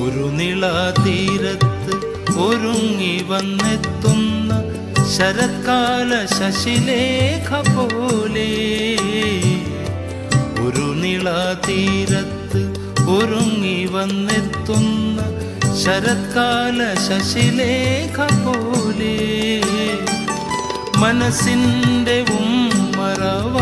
ഒരു നിളാതീരത്ത് ഒരുങ്ങി വന്നെത്തുന്ന ശരത്കാല ശശിലേഖ പോലെ, ഒരു നിളാതീരത്ത് ഒരുങ്ങി വന്നെത്തുന്ന ശരത്കാല ശശിലേഖ പോലെ, മനസ്സിൻ്റെ ഉമ്മറവ